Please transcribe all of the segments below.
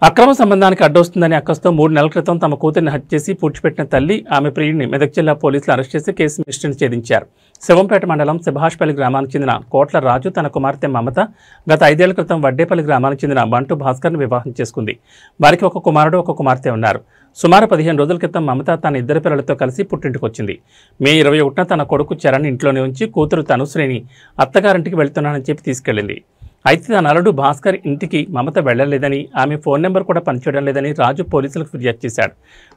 అక్రమ సంబంధానికి అడ్డొస్తుందని అక్కస్తో 3 నెలల క్రితం తమ కూతురిని హత్య చేసి పూడ్చిపెట్టిన తల్లి ఆమె ప్రియుడిని మెదక్ జిల్లా పోలీసులు అరెస్ట్ చేసి కేసు మిస్టరీని ఛేదించారు. శివంపేట మండలం సుభాష్పల్లి గ్రామానికి చెందిన కోట్ల రాజు తన కుమార్తె మమత గత 5 ఏళ్ల క్రితం వడ్డేపల్లి గ్రామానికి చెందిన బంటు భాస్కర్ని వివాహం చేసుకుంది. వారికి ఒక కుమారుడు ఒక కుమార్తె ఉన్నారు. సుమారు 15 రోజుల క్రితం మమత తన 2 పిల్లలతో కలిసి పుట్టింటికొచ్చింది. మే 21న తన కొడుకు చరణ్ ఇంట్లోనే ఉంచి కూతురు తనుశ్రీని అత్తగారింటికి వెళ్తున్నానని చెప్పి తీసుకెళ్లింది. అయితే తన అల్లుడు భాస్కర్ ఇంటికి మమత వెళ్లలేదని, ఆమె ఫోన్ నెంబర్ కూడా పనిచేయడం లేదని రాజు పోలీసులకు ఫిర్యాదు చేశాడు.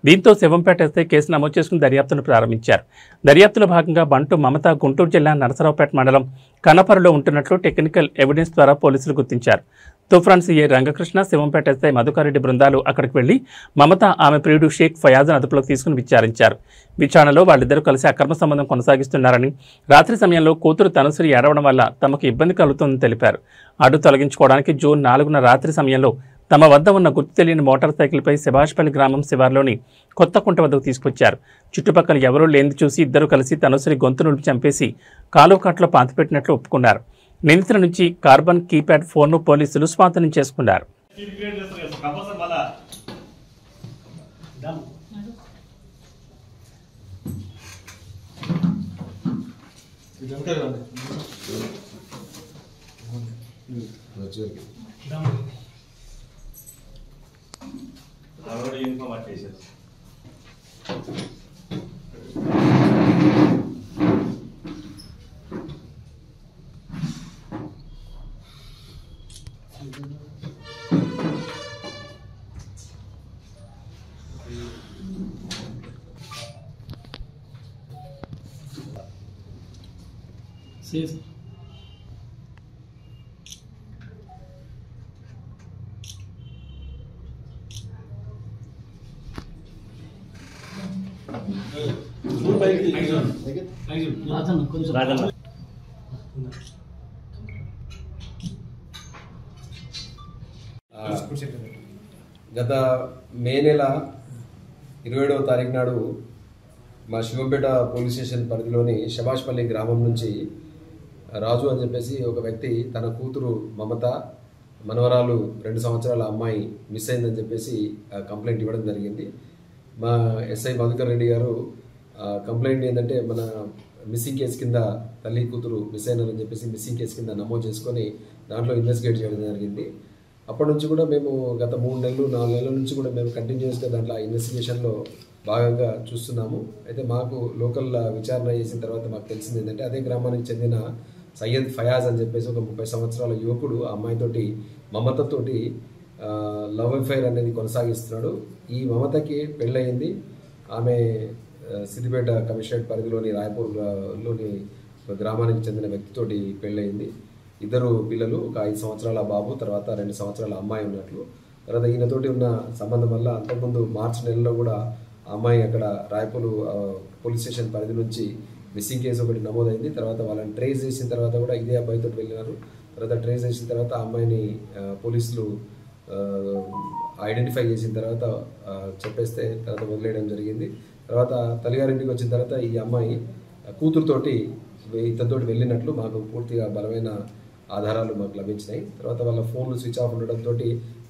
దీంతో శివంపేట ఎస్ఐ కేసు నమోదు చేసుకుని దర్యాప్తును ప్రారంభించారు. దర్యాప్తులో భాగంగా బంటు మమత గుంటూరు జిల్లా నరసరావుపేట మండలం కనపరులో ఉంటున్నట్లు టెక్నికల్ ఎవిడెన్స్ ద్వారా పోలీసులు గుర్తించారు. తుఫ్రాన్ సీఐ రంగకృష్ణ, శివంపేట ఎస్ఐ మధుకారెడ్డి బృందాలు అక్కడికి వెళ్లి మమత ఆమె ప్రియుడు షేక్ ఫయాజ్ను అదుపులోకి తీసుకుని విచారించారు. విచారణలో వాళ్ళిద్దరూ కలిసి అక్రమ సంబంధం కొనసాగిస్తున్నారని, రాత్రి సమయంలో కూతురు తనుశ్రీ ఏడవడం వల్ల తమకు ఇబ్బంది కలుగుతుందని తెలిపారు. అడ్డు తొలగించుకోవడానికి జూన్ 4న రాత్రి సమయంలో తమ వద్ద ఉన్న గుర్తు తెలియని మోటార్ సైకిల్పై సుభాష్పల్లి గ్రామం శివార్లోని కొత్తకుంట వద్దకు తీసుకొచ్చారు. చుట్టుపక్కల ఎవరూ లేనిది చూసి ఇద్దరు కలిసి తనుశ్రీ గొంతు నుండి చంపేసి కాలువకట్లో పాతిపెట్టినట్లు ఒప్పుకున్నారు. నిందితుల నుంచి కార్బన్ కీప్యాడ్ ఫోన్ను పోలీసులు స్వాధీనం చేసుకున్నారు. Sim. గత మే నెల 27వ తారీఖు నాడు మా శివంపేట పోలీస్ స్టేషన్ పరిధిలోని సుభాష్పల్లి గ్రామం నుంచి రాజు అని చెప్పేసి ఒక వ్యక్తి తన కూతురు మమత, మనవరాలు 2 సంవత్సరాల అమ్మాయి మిస్ అయిందని చెప్పేసి కంప్లైంట్ ఇవ్వడం జరిగింది. మా ఎస్ఐ మధుకర్ రెడ్డి గారు కంప్లైంట్ ఏంటంటే మన మిస్సింగ్ కేసు కింద తల్లి కూతురు మిస్ అయినారని చెప్పేసి మిస్సింగ్ కేసు కింద నమోదు చేసుకొని దాంట్లో ఇన్వెస్టిగేట్ చేయడం జరిగింది. అప్పటి నుంచి కూడా మేము గత 3 నెలలు 4 నెలల నుంచి కూడా మేము కంటిన్యూస్గా దాంట్లో ఇన్వెస్టిగేషన్లో భాగంగా చూస్తున్నాము. అయితే మాకు లోకల్ విచారణ చేసిన తర్వాత మాకు తెలిసింది ఏంటంటే అదే గ్రామానికి చెందిన సయ్యద్ ఫయాజ్ అని చెప్పేసి ఒక 30 సంవత్సరాల యువకుడు ఆ అమ్మాయితోటి మమతతోటి లవ్ అఫైర్ అనేది కొనసాగిస్తున్నాడు. ఈ మమతకి పెళ్ళయింది. ఆమె సిద్దిపేట కమిషనరేట్ పరిధిలోని రాయపూర్లోని గ్రామానికి చెందిన వ్యక్తితోటి పెళ్ళయింది. 2 పిల్లలు, ఒక 5 సంవత్సరాల బాబు, తర్వాత 2 సంవత్సరాల అమ్మాయి ఉన్నట్లు. తర్వాత ఈయనతోటి ఉన్న సంబంధం వల్ల అంతకుముందు మార్చి నెలలో కూడా ఆ అమ్మాయి అక్కడ రాయపూర్ పోలీస్ స్టేషన్ పరిధి నుంచి మిస్సింగ్ కేసు ఒకటి నమోదైంది. తర్వాత వాళ్ళని ట్రేస్ చేసిన తర్వాత కూడా ఇదే అబ్బాయితో వెళ్ళినారు. తర్వాత ట్రేస్ చేసిన తర్వాత ఆ అమ్మాయిని పోలీసులు ఐడెంటిఫై చేసిన తర్వాత చెప్పేస్తే తర్వాత వదిలేయడం జరిగింది. తర్వాత తల్లిగారింటికి వచ్చిన తర్వాత ఈ అమ్మాయి కూతురుతోటి ఇతనితోటి వెళ్ళినట్లు మాకు పూర్తిగా బలమైన ఆధారాలు మాకు లభించినాయి. తర్వాత వాళ్ళ ఫోన్లు స్విచ్ ఆఫ్ ఉండడంతో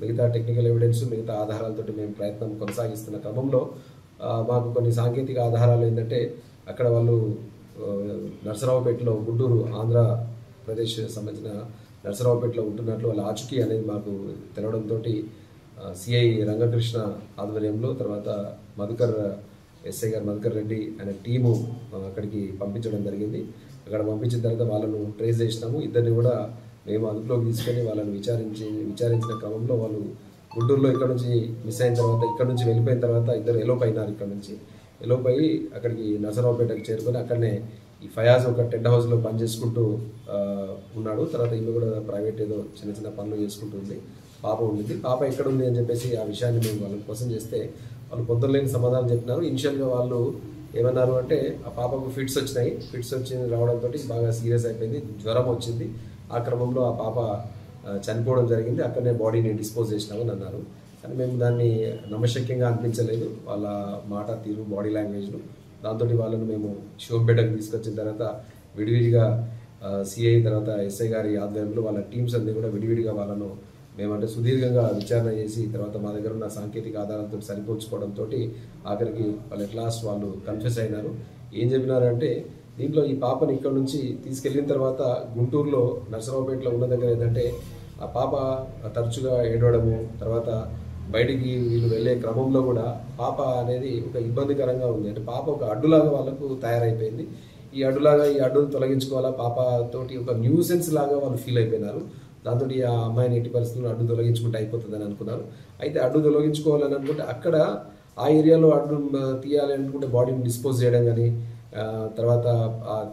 మిగతా టెక్నికల్ ఎవిడెన్స్, మిగతా ఆధారాలతో మేము ప్రయత్నం కొనసాగిస్తున్న క్రమంలో మాకు కొన్ని సాంకేతిక ఆధారాలు ఏంటంటే అక్కడ వాళ్ళు నరసరావుపేటలో, గుంటూరు ఆంధ్రప్రదేశ్ సంబంధించిన నరసరావుపేటలో ఉంటున్నట్లు వాళ్ళ ఆచూకీ అనేది మాకు తెలవడంతో సిఐ రంగకృష్ణ ఆధ్వర్యంలో తర్వాత ఎస్ఐ గారు మధుకర్ రెడ్డి అనే టీము అక్కడికి పంపించడం జరిగింది. అక్కడ పంపించిన తర్వాత వాళ్ళను ట్రేస్ చేసినాము. ఇద్దరిని కూడా మేము అదుపులోకి తీసుకొని వాళ్ళని విచారించిన క్రమంలో వాళ్ళు గుంటూరులో ఇక్కడ నుంచి మిస్ అయిన తర్వాత ఇక్కడ నుంచి వెళ్ళిపోయిన తర్వాత ఇద్దరు ఎలోప్ అయినారు. ఇక్కడ నుంచి ఎలోప్ అయ్యి అక్కడికి నరసరావుపేటకి చేరుకొని అక్కడనే ఈ ఫయాజ్ ఒక టెంట్ హౌస్లో పనిచేసుకుంటూ ఉన్నాడు. తర్వాత ఈమె కూడా ప్రైవేట్ ఏదో చిన్న చిన్న పనులు చేసుకుంటుంది. పాప ఉండింది. పాప ఎక్కడ ఉంది అని చెప్పేసి ఆ విషయాన్ని మేము వాళ్ళని కోసం చేస్తే వాళ్ళు పొద్దులేని సమాధానం చెప్పినారు. ఇనిషియల్గా వాళ్ళు ఏమన్నారు అంటే ఆ పాపకు ఫిట్స్ వచ్చినాయి. ఫిట్స్ వచ్చి రావడంతో బాగా సీరియస్ అయిపోయింది, జ్వరం వచ్చింది. ఆ క్రమంలో ఆ పాప చనిపోవడం జరిగింది. అక్కడనే బాడీని డిస్పోజ్ చేసినామని అన్నారు. కానీ మేము దాన్ని నమ్మశక్యంగా అనిపించలేదు, వాళ్ళ మాట తీరు, బాడీ లాంగ్వేజ్ను. దాంతో వాళ్ళను మేము శివంపేటకు తీసుకొచ్చిన తర్వాత విడివిడిగా సిఐ తర్వాత ఎస్ఐ గారి ఆధ్వర్యంలో వాళ్ళ టీమ్స్ అన్ని కూడా విడివిడిగా వాళ్ళను మేమంటే సుదీర్ఘంగా విచారణ చేసి తర్వాత మా దగ్గర ఉన్న సాంకేతిక ఆధారాలతో సరిపోల్చుకోవడంతో ఆఖరికి వాళ్ళు ఎట్ లాస్ట్ వాళ్ళు కన్ఫెస్ అయినారు. ఏం చెప్పినారంటే దీంట్లో ఈ పాపని ఇక్కడ నుంచి తీసుకెళ్ళిన తర్వాత గుంటూరులో నర్సరావుపేటలో ఉన్న దగ్గర ఏంటంటే ఆ పాప తరచుగా ఏడవడము, తర్వాత బయటికి వీళ్ళు వెళ్ళే క్రమంలో కూడా పాప అనేది ఒక ఇబ్బందికరంగా ఉంది. అంటే పాప ఒక అడ్డులాగా వాళ్ళకు తయారైపోయింది. ఈ అడ్డును తొలగించుకోవాలా, పాపతోటి ఒక న్యూసెన్స్ లాగా వాళ్ళు ఫీల్ అయిపోయినారు. దాంతో ఆ అమ్మాయిని ఎట్టి పరిస్థితుల్లో అడ్డు తొలగించుకుంటే అయిపోతుందని అనుకున్నారు. అయితే అడ్డు తొలగించుకోవాలని అనుకుంటే అక్కడ ఆ ఏరియాలో అడ్డు తీయాలి అనుకుంటే బాడీని డిస్పోజ్ చేయడం కానీ, తర్వాత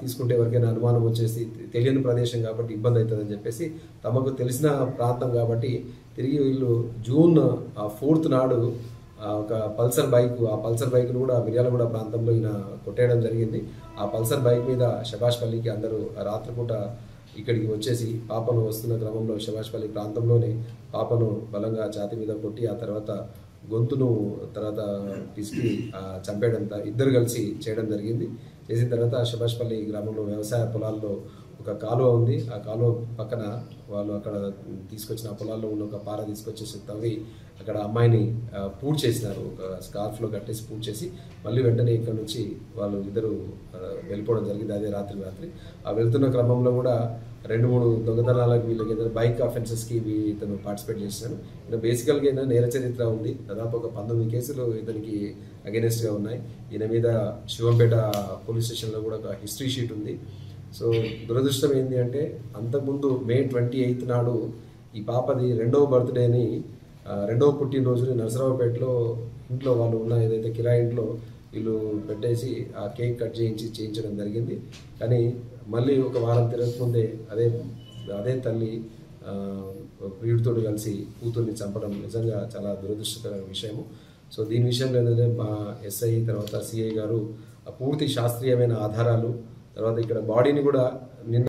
తీసుకుంటే ఎవరికైనా అనుమానం వచ్చేసి తెలియని ప్రదేశం కాబట్టి ఇబ్బంది అవుతుందని చెప్పేసి తమకు తెలిసిన ప్రాంతం కాబట్టి తిరిగి వీళ్ళు జూన్ 4th నాడు ఒక పల్సర్ బైక్ను కూడా మిర్యాలగూడ ప్రాంతంలో ఈయన కొట్టేయడం జరిగింది. ఆ పల్సర్ బైక్ మీద శభాష్పల్లికి అందరూ రాత్రిపూట ఇక్కడికి వచ్చేసి పాపను వస్తున్న క్రమంలో శభాష్పల్లి ప్రాంతంలోనే పాపను బలంగా ఛాతి మీద కొట్టి ఆ తర్వాత గొంతును తర్వాత పిసికి చంపేయడం ఇద్దరు కలిసి చేయడం జరిగింది. చేసిన తర్వాత శభాష్పల్లి గ్రామంలో వ్యవసాయ పొలాల్లో ఒక కాలువ ఉంది. ఆ కాలువ పక్కన వాళ్ళు అక్కడ తీసుకొచ్చిన పొలాల్లో ఉన్న ఒక పార తీసుకొచ్చేసి తవ్వి అక్కడ అమ్మాయిని పూడ్ చేసినారు. ఒక స్కార్ఫ్లో కట్టేసి పూడ్ చేసి మళ్ళీ వెంటనే ఇక్కడ నుంచి వాళ్ళు ఇద్దరు వెళ్ళిపోవడం జరిగింది. అదే రాత్రి ఆ వెళ్తున్న క్రమంలో కూడా 2-3 దొంగతనాలకు వీళ్ళకి ఏదైనా బైక్ అఫెన్సెస్కి ఇతను పార్టిసిపేట్ చేసినాడు. ఈయన బేసికల్గా ఈయన నేర చరిత్ర ఉంది. దాదాపు ఒక 19 కేసులు ఇతనికి అగెనెస్ట్గా ఉన్నాయి. ఈయన మీద శివంపేట పోలీస్ స్టేషన్లో కూడా ఒక హిస్టరీ షీట్ ఉంది. సో దురదృష్టం ఏంటి అంటే అంతకుముందు May 28 నాడు ఈ పాపది 2వ బర్త్డేని 2వ పుట్టినరోజుని నర్సరావుపేటలో ఇంట్లో వాళ్ళు ఉన్న ఏదైతే కిరాయి ఇంట్లో వీళ్ళు పెట్టేసి ఆ కేక్ కట్ చేయించడం జరిగింది. కానీ మళ్ళీ ఒక వారం తిరగకముందే అదే తల్లి ప్రియుడితో కలిసి కూతుర్ని చంపడం నిజంగా చాలా దురదృష్టకర విషయము. సో దీని విషయంలో ఏంటంటే మా ఎస్ఐ తర్వాత సిఐ గారు పూర్తి శాస్త్రీయమైన ఆధారాలు, తర్వాత ఇక్కడ బాడీని కూడా నిన్న